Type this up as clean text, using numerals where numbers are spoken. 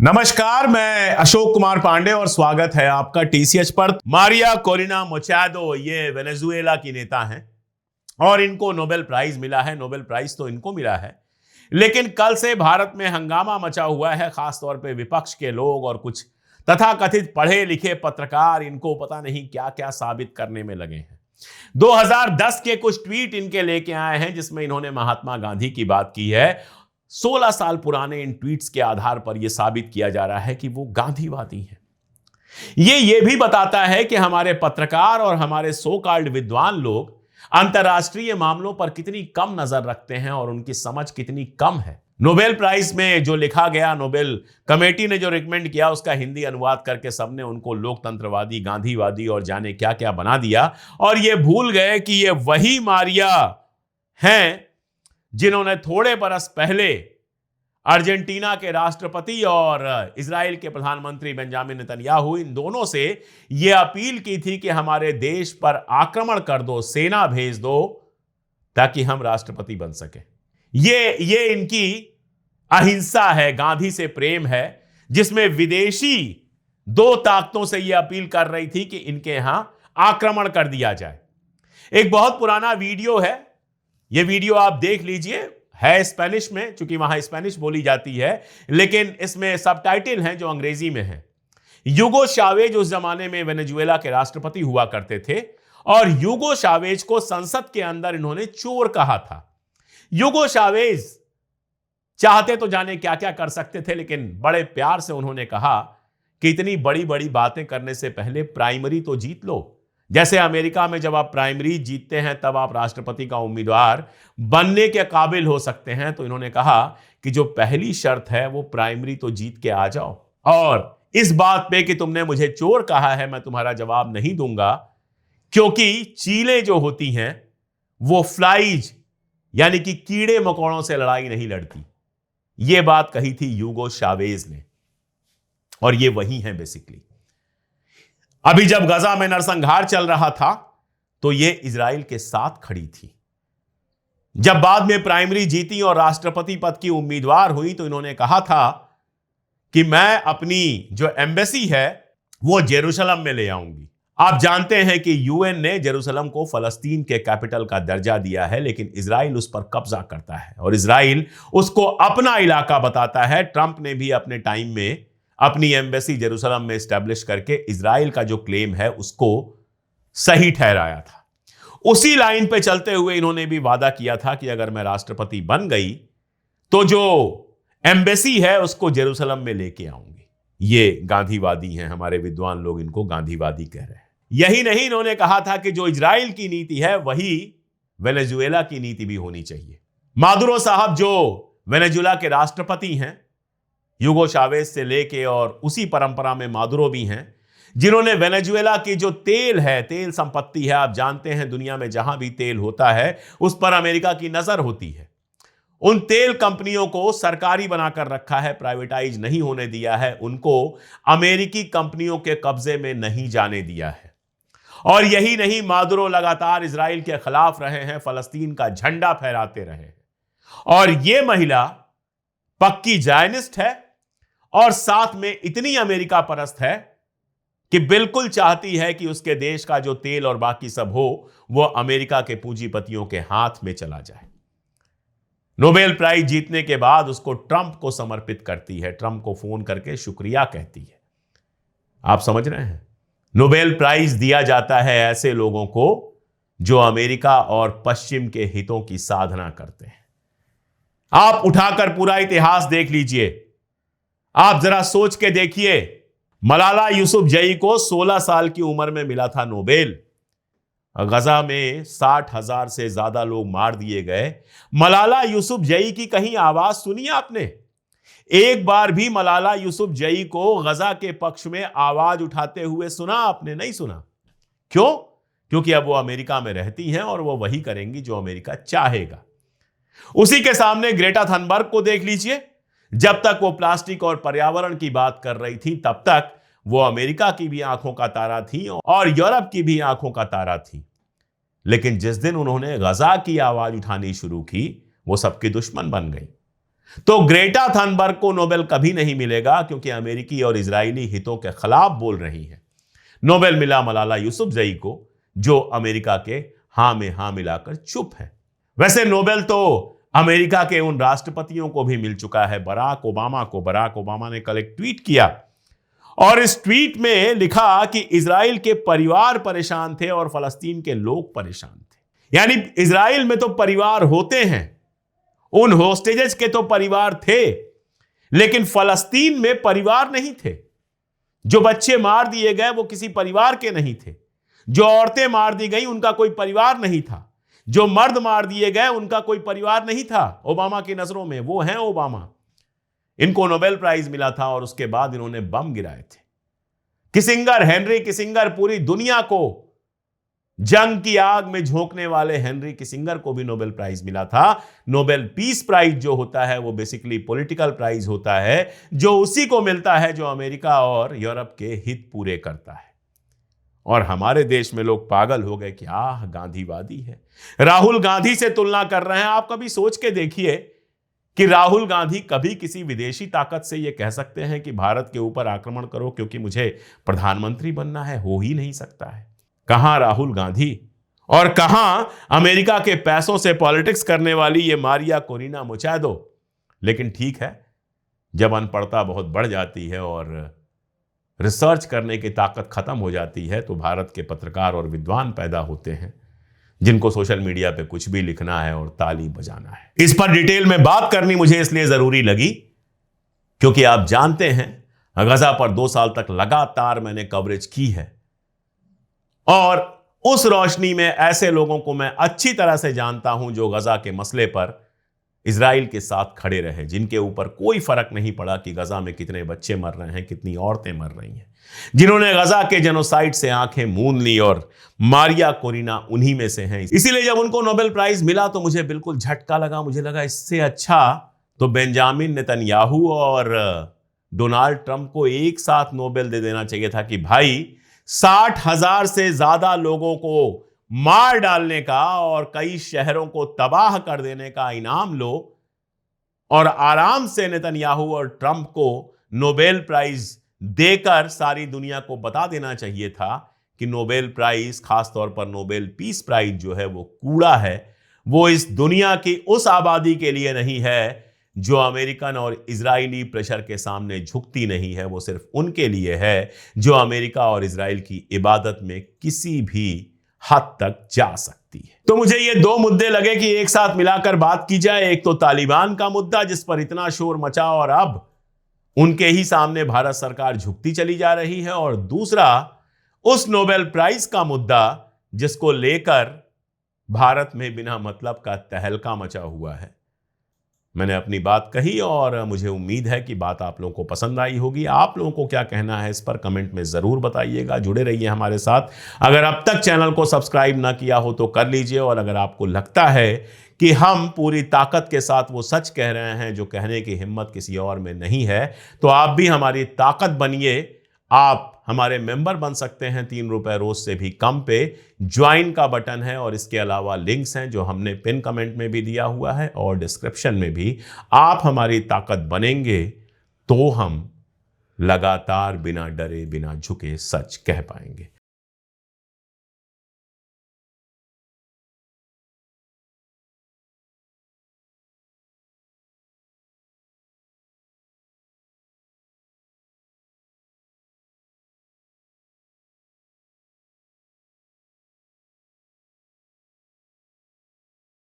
नमस्कार, मैं अशोक कुमार पांडे और स्वागत है आपका टीसीएच पर। मारिया कोरिना मचाडो ये वेनेजुएला की नेता हैं और इनको नोबेल प्राइज मिला है। नोबेल प्राइज तो इनको मिला है, लेकिन कल से भारत में हंगामा मचा हुआ है। खासतौर पे विपक्ष के लोग और कुछ तथाकथित पढ़े लिखे पत्रकार इनको पता नहीं क्या क्या साबित करने में लगे हैं। 2010 के कुछ ट्वीट इनके लेके आए हैं जिसमें इन्होंने महात्मा गांधी की बात की है। 16 साल पुराने इन ट्वीट्स के आधार पर यह साबित किया जा रहा है कि वो गांधीवादी हैं। ये भी बताता है कि हमारे पत्रकार और हमारे सो कॉल्ड विद्वान लोग अंतर्राष्ट्रीय मामलों पर कितनी कम नजर रखते हैं और उनकी समझ कितनी कम है। नोबेल प्राइज में जो लिखा गया, नोबेल कमेटी ने जो रिकमेंड किया, उसका हिंदी अनुवाद करके सबने उनको लोकतंत्रवादी, गांधीवादी और जाने क्या क्या बना दिया और ये भूल गए कि ये वही मारिया हैं जिन्होंने थोड़े बरस पहले अर्जेंटीना के राष्ट्रपति और इजराइल के प्रधानमंत्री बेंजामिन नेतन्याहू, इन दोनों से यह अपील की थी कि हमारे देश पर आक्रमण कर दो, सेना भेज दो ताकि हम राष्ट्रपति बन सके। ये इनकी अहिंसा है, गांधी से प्रेम है, जिसमें विदेशी दो ताकतों से यह अपील कर रही थी कि इनके यहां आक्रमण कर दिया जाए। एक बहुत पुराना वीडियो है, यह वीडियो आप देख लीजिए, है स्पेनिश में, चूंकि वहां स्पेनिश बोली जाती है, लेकिन इसमें सबटाइटल हैं जो अंग्रेजी में हैं। यूगो चावेज उस जमाने में वेनेजुएला के राष्ट्रपति हुआ करते थे और यूगो चावेज को संसद के अंदर इन्होंने चोर कहा था। यूगो चावेज चाहते तो जाने क्या क्या कर सकते थे, लेकिन बड़े प्यार से उन्होंने कहा कि इतनी बड़ी बड़ी बातें करने से पहले प्राइमरी तो जीत लो। जैसे अमेरिका में जब आप प्राइमरी जीतते हैं तब आप राष्ट्रपति का उम्मीदवार बनने के काबिल हो सकते हैं। तो इन्होंने कहा कि जो पहली शर्त है वो प्राइमरी तो जीत के आ जाओ, और इस बात पे कि तुमने मुझे चोर कहा है मैं तुम्हारा जवाब नहीं दूंगा, क्योंकि चीलें जो होती हैं वो फ्लाइज यानी कि कीड़े मकोड़ों से लड़ाई नहीं लड़ती। ये बात कही थी यूगो चावेज ने, और ये वही है बेसिकली। अभी जब गजा में नरसंहार चल रहा था तो ये इजराइल के साथ खड़ी थी। जब बाद में प्राइमरी जीती और राष्ट्रपति पद की उम्मीदवार हुई तो इन्होंने कहा था कि मैं अपनी जो एम्बेसी है वो जेरूशलम में ले आऊंगी। आप जानते हैं कि यूएन ने जेरूशलम को फलस्तीन के कैपिटल का दर्जा दिया है, लेकिन इजराइल उस पर कब्जा करता है और इजराइल उसको अपना इलाका बताता है। ट्रंप ने भी अपने टाइम में अपनी एम्बेसी जेरूशलम में एस्टैब्लिश करके इजराइल का जो क्लेम है उसको सही ठहराया था। उसी लाइन पे चलते हुए इन्होंने भी वादा किया था कि अगर मैं राष्ट्रपति बन गई तो जो एम्बेसी है उसको जेरूशलम में लेके आऊंगी। ये गांधीवादी हैं, हमारे विद्वान लोग इनको गांधीवादी कह रहे हैं। यही नहीं, इन्होंने कहा था कि जो इजराइल की नीति है वही वेनेजुएला की नीति भी होनी चाहिए। मादुरो साहब जो वेनेजुएला के राष्ट्रपति हैं, यूगो चावेज से लेके, और उसी परंपरा में मादुरो भी हैं, जिन्होंने वेनेजुएला की जो तेल है, तेल संपत्ति है, आप जानते हैं दुनिया में जहां भी तेल होता है उस पर अमेरिका की नजर होती है। उन तेल कंपनियों को सरकारी बनाकर रखा है, प्राइवेटाइज नहीं होने दिया है, उनको अमेरिकी कंपनियों के कब्जे में नहीं जाने दिया है। और यही नहीं, मादुरो लगातार इजराइल के खिलाफ रहे हैं, फलस्तीन का झंडा फहराते रहे हैं। और यह महिला पक्की जायनिस्ट है और साथ में इतनी अमेरिका परस्त है कि बिल्कुल चाहती है कि उसके देश का जो तेल और बाकी सब हो वो अमेरिका के पूंजीपतियों के हाथ में चला जाए। नोबेल प्राइज जीतने के बाद उसको ट्रंप को समर्पित करती है, ट्रंप को फोन करके शुक्रिया कहती है। आप समझ रहे हैं, नोबेल प्राइज दिया जाता है ऐसे लोगों को जो अमेरिका और पश्चिम के हितों की साधना करते हैं। आप उठाकर पूरा इतिहास देख लीजिए, आप जरा सोच के देखिए। मलाला यूसुफजई को 16 साल की उम्र में मिला था नोबेल। गजा में 60,000 से ज्यादा लोग मार दिए गए। मलाला यूसुफजई की कहीं आवाज सुनी आपने? एक बार भी मलाला यूसुफजई को गजा के पक्ष में आवाज उठाते हुए सुना आपने? नहीं सुना। क्यों? क्योंकि अब वो अमेरिका में रहती हैं और वो वही करेंगी जो अमेरिका चाहेगा। उसी के सामने ग्रेटा थनबर्ग को देख लीजिए। जब तक वो प्लास्टिक और पर्यावरण की बात कर रही थी तब तक वो अमेरिका की भी आंखों का तारा थी और यूरोप की भी आंखों का तारा थी। लेकिन जिस दिन उन्होंने गजा की आवाज उठानी शुरू की वो सबकी दुश्मन बन गई। तो ग्रेटा थनबर्ग को नोबेल कभी नहीं मिलेगा, क्योंकि अमेरिकी और इजरायली हितों के खिलाफ बोल रही है। नोबेल मिला मलाला यूसुफजई को, जो अमेरिका के हां में हां मिलाकर चुप है। वैसे नोबेल तो अमेरिका के उन राष्ट्रपतियों को भी मिल चुका है, बराक ओबामा को। बराक ओबामा ने कल एक ट्वीट किया और इस ट्वीट में लिखा कि इजराइल के परिवार परेशान थे और फलस्तीन के लोग परेशान थे। यानी इजराइल में तो परिवार होते हैं, उन होस्टेजेस के तो परिवार थे, लेकिन फलस्तीन में परिवार नहीं थे। जो बच्चे मार दिए गए वो किसी परिवार के नहीं थे। जो औरतें मार दी गई उनका कोई परिवार नहीं था। जो मर्द मार दिए गए उनका कोई परिवार नहीं था। ओबामा की नजरों में वो हैं ओबामा। इनको नोबेल प्राइज मिला था और उसके बाद इन्होंने बम गिराए थे। किसिंगर, हेनरी किसिंगर, पूरी दुनिया को जंग की आग में झोंकने वाले हेनरी किसिंगर को भी नोबेल प्राइज मिला था। नोबेल पीस प्राइज जो होता है वो बेसिकली पॉलिटिकल प्राइज होता है, जो उसी को मिलता है जो अमेरिका और यूरोप के हित पूरे करता है। और हमारे देश में लोग पागल हो गए कि आह गांधीवादी है, राहुल गांधी से तुलना कर रहे हैं। आप कभी सोच के देखिए कि राहुल गांधी कभी किसी विदेशी ताकत से यह कह सकते हैं कि भारत के ऊपर आक्रमण करो क्योंकि मुझे प्रधानमंत्री बनना है? हो ही नहीं सकता है। कहां राहुल गांधी और कहां अमेरिका के पैसों से पॉलिटिक्स करने वाली ये मारिया कोरिना मचाडो। लेकिन ठीक है, जब अनपढ़ता बहुत बढ़ जाती है और रिसर्च करने की ताकत खत्म हो जाती है, तो भारत के पत्रकार और विद्वान पैदा होते हैं जिनको सोशल मीडिया पे कुछ भी लिखना है और ताली बजाना है। इस पर डिटेल में बात करनी मुझे इसलिए जरूरी लगी क्योंकि आप जानते हैं गजा पर 2 साल तक लगातार मैंने कवरेज की है और उस रोशनी में ऐसे लोगों को मैं अच्छी तरह से जानता हूं जो गजा के मसले पर इजराइल के साथ खड़े रहे, जिनके ऊपर कोई फर्क नहीं पड़ा कि गजा में कितने बच्चे मर रहे हैं, कितनी औरतें मर रही हैं, जिन्होंने गजा के जेनोसाइड से आंखें मूंद ली। और मारिया कोरिना उन्हीं में से हैं। इसीलिए जब उनको नोबेल प्राइज मिला तो मुझे बिल्कुल झटका लगा। मुझे लगा इससे अच्छा तो बेंजामिन नेतन्याहू और डोनाल्ड ट्रंप को एक साथ नोबेल दे देना चाहिए था कि भाई 60,000 से ज्यादा लोगों को मार डालने का और कई शहरों को तबाह कर देने का इनाम लो, और आराम से नेतन्याहू और ट्रंप को नोबेल प्राइज देकर सारी दुनिया को बता देना चाहिए था कि नोबेल प्राइज, खासतौर पर नोबेल पीस प्राइज जो है वो कूड़ा है। वो इस दुनिया की उस आबादी के लिए नहीं है जो अमेरिकन और इजरायली प्रेशर के सामने झुकती नहीं है। वो सिर्फ उनके लिए है जो अमेरिका और इजराइल की इबादत में किसी भी हद तक जा सकती है। तो मुझे ये 2 मुद्दे लगे कि एक साथ मिलाकर बात की जाए। एक तो तालिबान का मुद्दा जिस पर इतना शोर मचा और अब उनके ही सामने भारत सरकार झुकती चली जा रही है, और दूसरा उस नोबेल प्राइज का मुद्दा जिसको लेकर भारत में बिना मतलब का तहलका मचा हुआ है। मैंने अपनी बात कही और मुझे उम्मीद है कि बात आप लोगों को पसंद आई होगी। आप लोगों को क्या कहना है इस पर कमेंट में ज़रूर बताइएगा। जुड़े रहिए हमारे साथ। अगर अब तक चैनल को सब्सक्राइब ना किया हो तो कर लीजिए, और अगर आपको लगता है कि हम पूरी ताकत के साथ वो सच कह रहे हैं जो कहने की हिम्मत किसी और में नहीं है, तो आप भी हमारी ताकत बनिए। आप हमारे मेंबर बन सकते हैं 3 रुपए रोज से भी कम पे। ज्वाइन का बटन है और इसके अलावा लिंक्स हैं जो हमने पिन कमेंट में भी दिया हुआ है और डिस्क्रिप्शन में भी। आप हमारी ताकत बनेंगे तो हम लगातार बिना डरे बिना झुके सच कह पाएंगे।